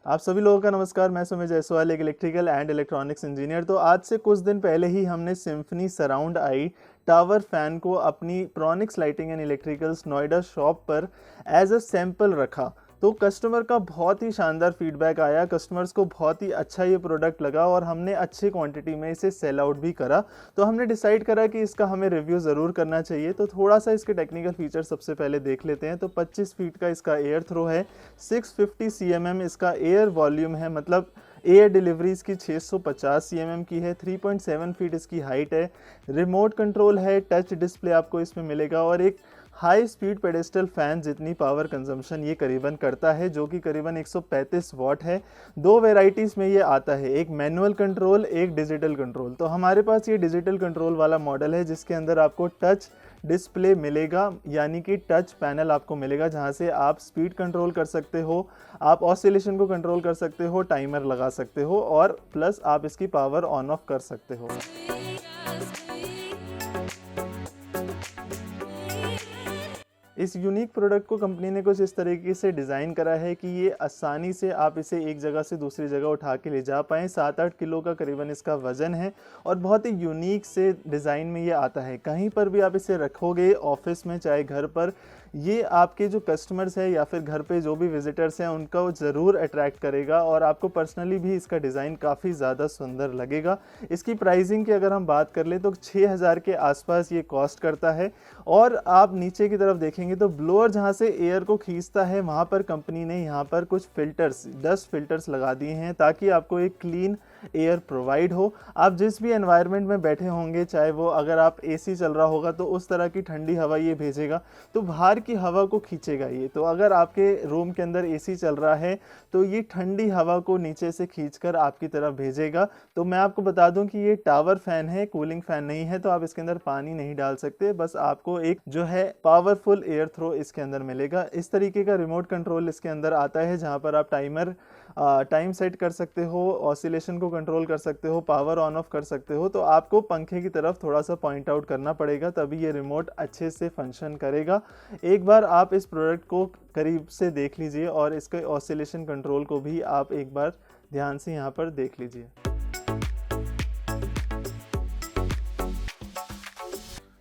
आप सभी लोगों का नमस्कार। मैं सुमित जायसवाल, एक इलेक्ट्रिकल एंड इलेक्ट्रॉनिक्स इंजीनियर। तो आज से कुछ दिन पहले ही हमने Symphony Surround i Tower fan को अपनी Pronix Lighting and Electricals Noida shop पर एज अ सैंपल रखा। तो कस्टमर का बहुत ही शानदार फीडबैक आया, कस्टमर्स को बहुत ही अच्छा ये प्रोडक्ट लगा और हमने अच्छी क्वांटिटी में इसे सेल आउट भी करा। तो हमने डिसाइड करा कि इसका हमें रिव्यू ज़रूर करना चाहिए। तो थोड़ा सा इसके टेक्निकल फीचर सबसे पहले देख लेते हैं। तो 25 फीट का इसका एयर थ्रो है, 650 cmm इसका एयर वॉल्यूम है, मतलब एयर डिलीवरी इसकी 650 cmm की है। 3.7 फीट इसकी हाइट है। रिमोट कंट्रोल है, टच डिस्प्ले आपको इसमें मिलेगा और एक हाई स्पीड पेडेस्टल फैन जितनी पावर कंजम्पशन ये करीबन करता है, जो कि करीबन 135 वाट है। दो वेराइटीज़ में ये आता है, एक मैनुअल कंट्रोल, एक डिजिटल कंट्रोल। तो हमारे पास ये डिजिटल कंट्रोल वाला मॉडल है जिसके अंदर आपको टच डिस्प्ले मिलेगा, यानी कि टच पैनल आपको मिलेगा जहां से आप स्पीड कंट्रोल कर सकते हो, आप ऑसिलेशन को कंट्रोल कर सकते हो, टाइमर लगा सकते हो और प्लस आप इसकी पावर ऑन ऑफ कर सकते हो। इस यूनिक प्रोडक्ट को कंपनी ने कुछ इस तरीके से डिज़ाइन करा है कि ये आसानी से आप इसे एक जगह से दूसरी जगह उठा के ले जा पाएँ। 7-8 किलो का करीबन इसका वज़न है और बहुत ही यूनिक से डिज़ाइन में ये आता है। कहीं पर भी आप इसे रखोगे, ऑफिस में चाहे घर पर, ये आपके जो कस्टमर्स हैं या फिर घर पे जो भी विजिटर्स हैं उनका वो ज़रूर अट्रैक्ट करेगा और आपको पर्सनली भी इसका डिज़ाइन काफ़ी ज़्यादा सुंदर लगेगा। इसकी प्राइसिंग की अगर हम बात कर लें तो 6000 के आसपास ये कॉस्ट करता है। और आप नीचे की तरफ देखेंगे तो ब्लोअर जहाँ से एयर को खींचता है वहाँ पर कंपनी ने यहाँ पर कुछ फिल्टर्स, डस्ट फिल्टर्स लगा दिए हैं ताकि आपको एक क्लीन एयर प्रोवाइड हो। आप जिस भी एनवायरनमेंट में बैठे होंगे, चाहे वो अगर आप एसी चल रहा होगा तो उस तरह की ठंडी हवा ये भेजेगा, तो बाहर की हवा को खींचेगा ये। तो अगर आपके रूम के अंदर एसी चल रहा है तो ये ठंडी हवा को नीचे से खींचकर आपकी तरफ भेजेगा। तो मैं आपको बता दूं कि ये टावर फैन है, कूलिंग फैन नहीं है, तो आप इसके अंदर पानी नहीं डाल सकते। बस आपको एक जो है पावरफुल एयर थ्रो इसके अंदर मिलेगा। इस तरीके का रिमोट कंट्रोल इसके अंदर आता है जहां पर आप टाइम सेट कर सकते हो, ऑसिलेशन को कंट्रोल कर सकते हो, पावर ऑन ऑफ कर सकते हो। तो आपको पंखे की तरफ थोड़ा सा पॉइंट आउट करना पड़ेगा, तभी ये रिमोट अच्छे से फंक्शन करेगा। एक बार आप इस प्रोडक्ट को करीब से देख लीजिए और इसके ऑसिलेशन कंट्रोल को भी आप एक बार ध्यान से यहाँ पर देख लीजिए।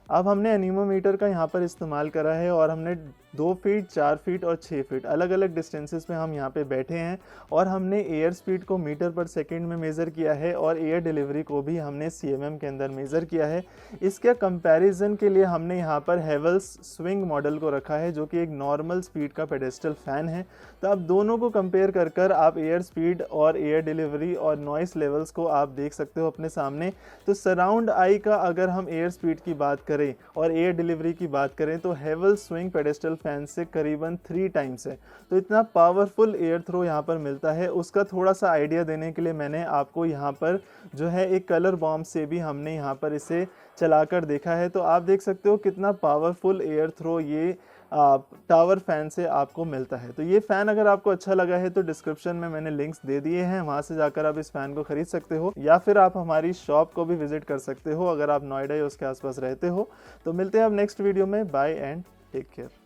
अब हमने एनीमोमीटर का यहाँ पर इस्तेमाल करा है और हमने 2 फीट, 4 फीट और 6 फीट अलग अलग डिस्टेंसेस में हम यहाँ पे बैठे हैं और हमने एयर स्पीड को मीटर पर सेकंड में मेज़र किया है और एयर डिलीवरी को भी हमने सीएमएम के अंदर मेज़र किया है। इसके कंपैरिजन के लिए हमने यहाँ पर हेवल्स स्विंग मॉडल को रखा है जो कि एक नॉर्मल स्पीड का पेडेस्टल फैन है। तो आप दोनों को कंपेयर कर कर आप एयर स्पीड और एयर डिलीवरी और नॉइस लेवल्स को आप देख सकते हो अपने सामने। तो सराउंड आई का अगर हम एयर स्पीड की बात करें और एयर डिलीवरी की बात करें तो हेवल्स स्विंग पेडेस्टल फैन से करीबन 3 टाइम्स है। तो इतना पावरफुल एयर थ्रो यहाँ पर मिलता है। उसका थोड़ा सा आइडिया देने के लिए मैंने आपको यहाँ पर जो है एक कलर बॉम्ब से भी हमने यहाँ पर इसे चलाकर देखा है। तो आप देख सकते हो कितना पावरफुल एयर थ्रो ये टावर फैन से आपको मिलता है। तो ये फ़ैन अगर आपको अच्छा लगा है तो डिस्क्रिप्शन में मैंने लिंक्स दे दिए हैं, वहाँ से जाकर आप इस फ़ैन को ख़रीद सकते हो या फिर आप हमारी शॉप को भी विजिट कर सकते हो अगर आप नोएडा या उसके आसपास रहते हो। तो मिलते हैं अब नेक्स्ट वीडियो में। Bye and take care.